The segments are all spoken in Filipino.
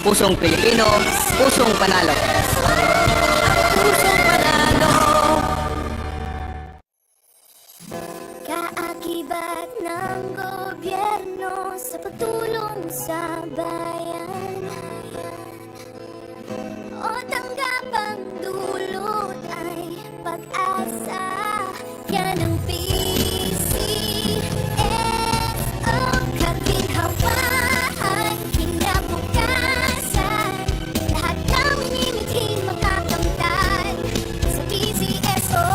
Pusong Pilipino, pusong panalo. Pusong panalo. Kaakibat ng gobyerno sa pagtulong sa bayan, o tanggapang dulot ay pag-asa. Yan ang PCSO, kaginhawahan, kinabukasan. Lahat ng minimiting makakamtan sa PCSO.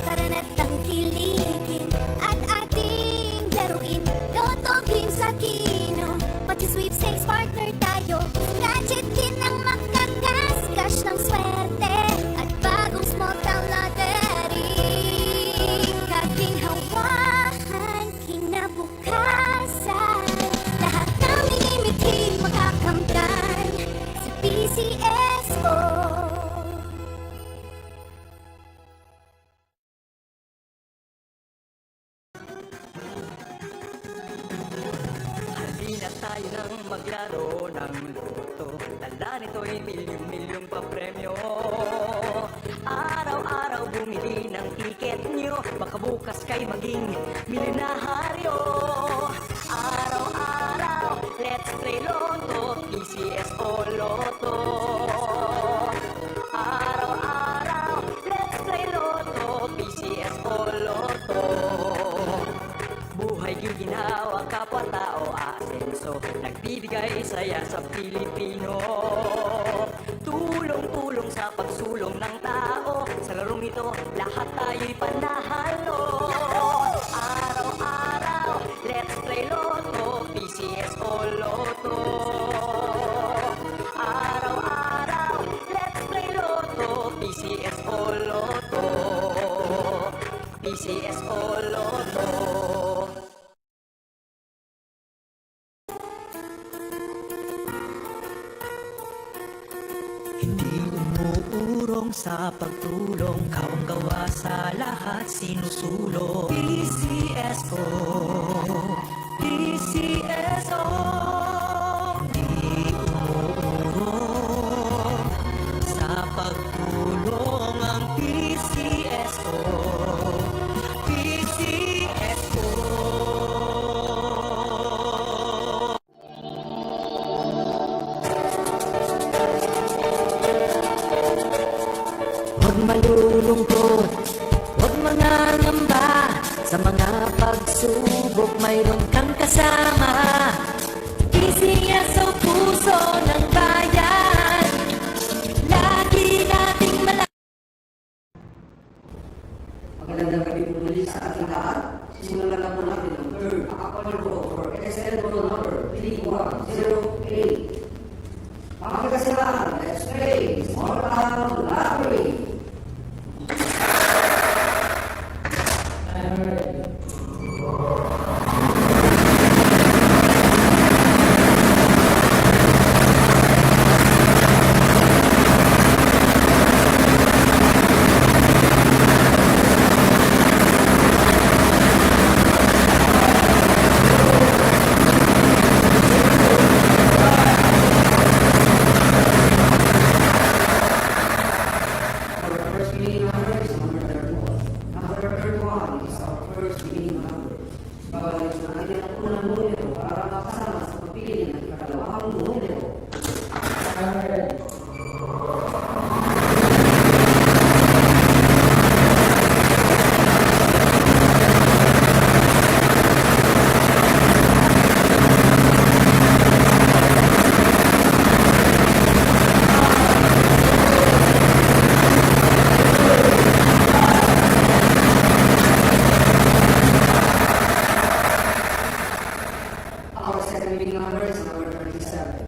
Tara na't tangkilikin at ating laruin. Lotto, games at kino, pati sweepstakes partner tayo. Gadget din ang makagasgas ng swerte at bagong small town lottery. Kaginhawahan, kinabukasan. Lahat ng minimiting makakamtan sa PCSO. Halina tayo nang maglaro ng loto. Tanda nito'y milyong-milyong papremyo. Araw-araw bumili ng tiket nyo, baka bukas kay maging milyonaryo. Araw-araw, let's play Lotto, PCSO Lotto. Araw-araw, let's play Lotto, PCSO Lotto. Buhay giginawa, kapwa-tao, asenso, nagbibigay saya sa Pilipino. Tulong-tulong sa pagsulong ng tao, sa larong ito, lahat tayo'y panahalo. Araw-araw, let's play Lotto, PCSO Lotto. Araw-araw, let's play Lotto, PCSO Lotto. PCSO Lotto. Hindi umuurong sa pagtulong, kawang gawa sa lahat sinusulong. PCSO, PCSO. Hindi umuurong sa pagtulong ang PCSO, PCSO. Huwag malulungkot, huwag mangangamba. Sa mga pagsubok mayroon kang kasama. PCSO, puso ng bayan. Lagi nating Magandang gabi po muli sa ating lahat. Simulan na po natin ang third account roll for SL roll number 3108. Mga kagasilahan, let's play Small Town Lottery. Our first winning number is number 31. Number 31 is our first winning number. Babalik na natin ang unang numero para makasama sa pagpili ng ikalawang numero. Our second winning number is number 37.